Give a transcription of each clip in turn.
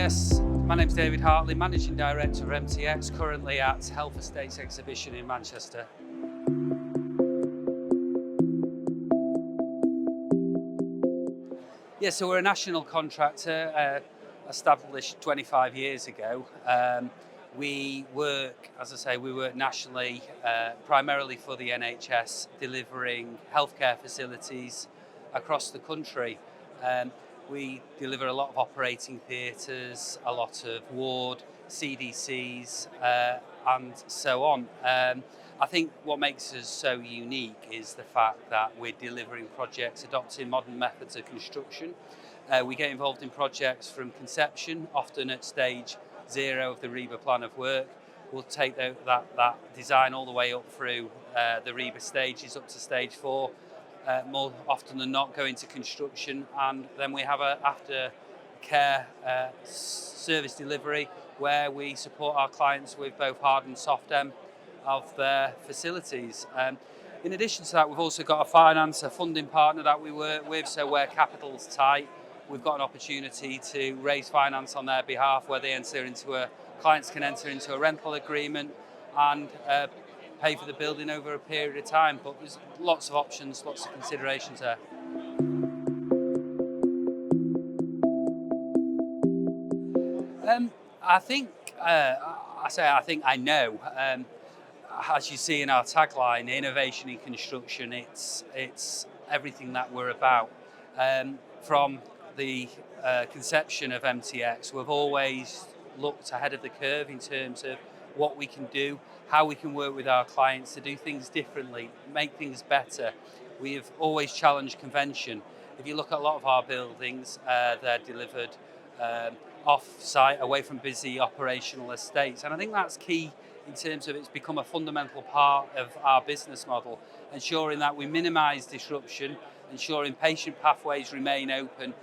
Yes, my name's David Hartley, Managing Director of MTX, currently at Health Estates Exhibition in Manchester. Yeah, so we're a national contractor, established 25 years ago. We work, as I say, we work nationally, primarily for the NHS, delivering healthcare facilities across the country. We deliver a lot of operating theatres, a lot of ward, CDCs, and so on. I think what makes us so unique is the fact that we're delivering projects adopting modern methods of construction. We get involved in projects from conception, often at stage 0 of the REBA plan of work. We'll take that design all the way up through the REBA stages up to stage 4. More often than not, go into construction, and then we have a aftercare service delivery where we support our clients with both hard and soft M of their facilities. In addition to that, we've also got a funding partner that we work with, so where capital's tight, we've got an opportunity to raise finance on their behalf, where clients can enter into a rental agreement and pay for the building over a period of time. But there's lots of options, lots of considerations there. I think I know. As you see in our tagline, innovation in construction, it's everything that we're about. From the conception of MTX, we've always looked ahead of the curve in terms of what we can do, how we can work with our clients to do things differently, make things better. We have always challenged convention. If you look at a lot of our buildings, they're delivered off-site, away from busy operational estates. And I think that's key in terms of it's become a fundamental part of our business model, ensuring that we minimise disruption, ensuring patient pathways remain open.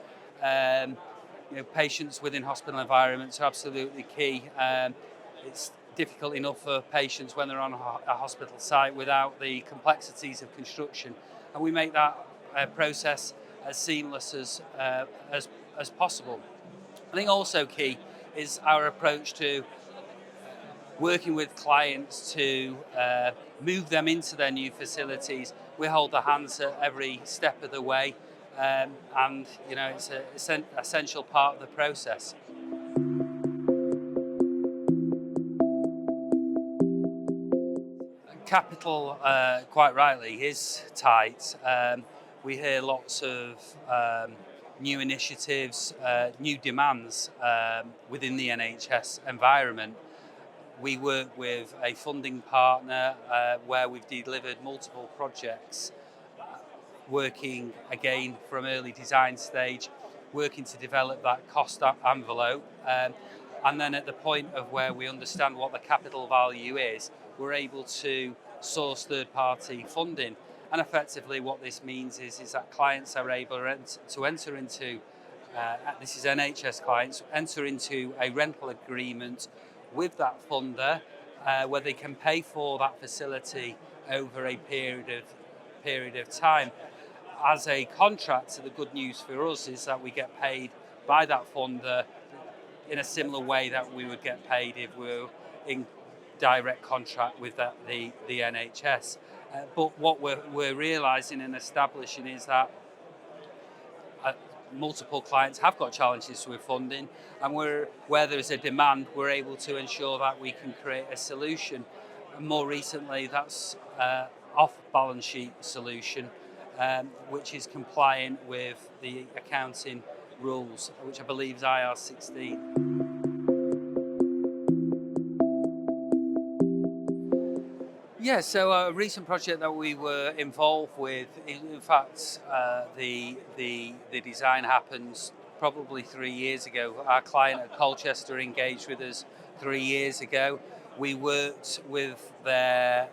Patients within hospital environments are absolutely key. It's difficult enough for patients when they're on a hospital site without the complexities of construction, and we make that process as seamless as possible. I think also key is our approach to working with clients to move them into their new facilities. We hold their hands at every step of the way, and it's an essential part of the process. Capital, quite rightly, is tight. We hear lots of new initiatives, new demands within the NHS environment. We work with a funding partner where we've delivered multiple projects, working again from early design stage, working to develop that cost envelope, and then at the point of where we understand what the capital value is, we're able to source third-party funding. And effectively what this means is that clients are able to enter into, this is NHS clients, enter into a rental agreement with that funder where they can pay for that facility over a period of time. As a contractor, the good news for us is that we get paid by that funder in a similar way that we would get paid if we were in direct contract with the NHS. But what we're realising and establishing is that multiple clients have got challenges with funding, and where there is a demand, we're able to ensure that we can create a solution. And more recently, that's off-balance sheet solution, which is compliant with the accounting rules, which I believe is IR 16. Yeah, so a recent project that we were involved with, in fact, the design happens probably 3 years ago. Our client at Colchester engaged with us 3 years ago. We worked with the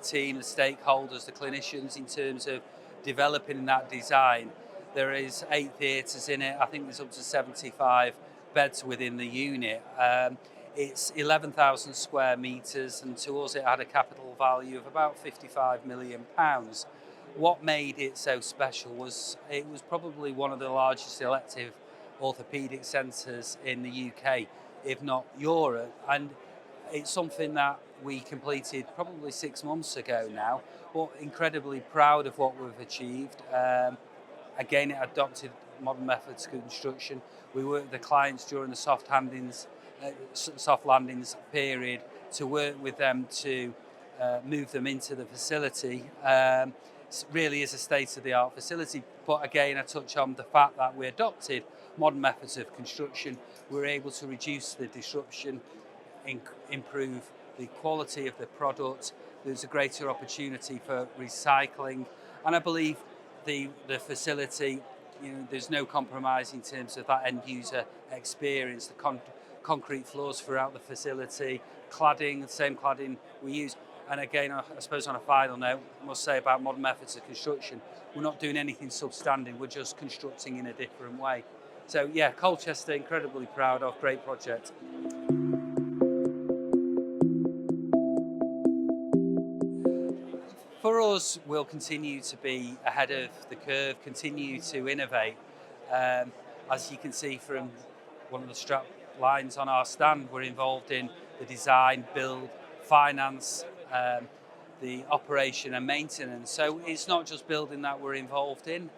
team, the stakeholders, the clinicians in terms of developing that design. There is 8 theatres in it. I think there's up to 75 beds within the unit. It's 11,000 square metres, and to us it had a capital value of about £55 million. What made it so special was it was probably one of the largest elective orthopaedic centres in the UK, if not Europe. And it's something that we completed probably 6 months ago now, but incredibly proud of what we've achieved. Again, it adopted modern methods of construction. We worked with the clients during the soft landings period to work with them to move them into the facility. It really is a state-of-the-art facility, but again, I touch on the fact that we adopted modern methods of construction. We're able to reduce the disruption, improve the quality of the product. There's a greater opportunity for recycling, and I believe the facility, there's no compromise in terms of that end user experience. The concrete floors throughout the facility, cladding, the same cladding we use. And again, I suppose on a final note, I must say about modern methods of construction, we're not doing anything substandard, we're just constructing in a different way. So yeah, Colchester, incredibly proud of, great project. For us, we'll continue to be ahead of the curve, continue to innovate. As you can see from one of the strap lines on our stand, we're involved in the design, build, finance, the operation and maintenance. So it's not just building that we're involved in.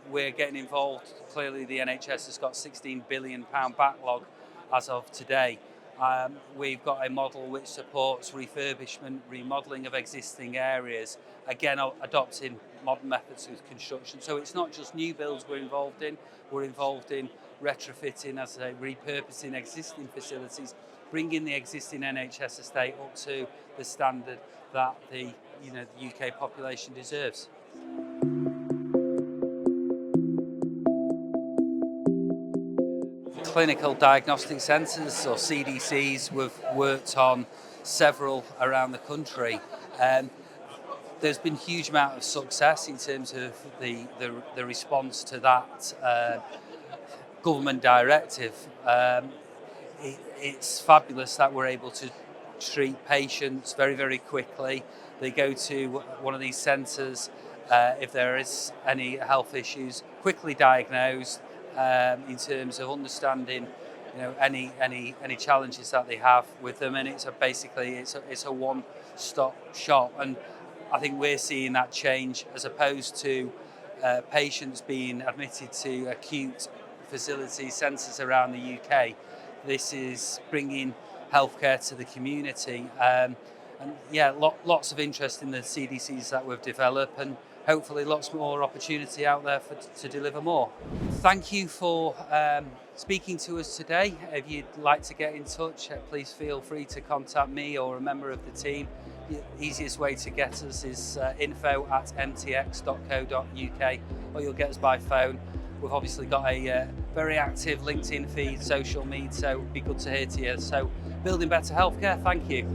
We're getting involved. Clearly, the NHS has got £16 billion backlog as of today. We've got a model which supports refurbishment, remodelling of existing areas, again adopting modern methods of construction. So it's not just new builds we're involved in retrofitting, as I say, repurposing existing facilities, bringing the existing NHS estate up to the standard that the UK population deserves. Clinical diagnostic centres, or CDCs, we've worked on several around the country. There's been a huge amount of success in terms of the response to that government directive. It's fabulous that we're able to treat patients very, very quickly. They go to one of these centres if there is any health issues, quickly diagnosed, in terms of understanding, any challenges that they have with them, and it's a one-stop shop. And I think we're seeing that change, as opposed to patients being admitted to acute facility centres around the UK. This is bringing healthcare to the community, and lots of interest in the CDCs that we've developed, and hopefully lots more opportunity out there to deliver more. Thank you for speaking to us today. If you'd like to get in touch, please feel free to contact me or a member of the team. The easiest way to get us is info@mtx.co.uk, or you'll get us by phone. We've obviously got a very active LinkedIn feed, social media, so it'd be good to hear to you. So, building better healthcare, thank you.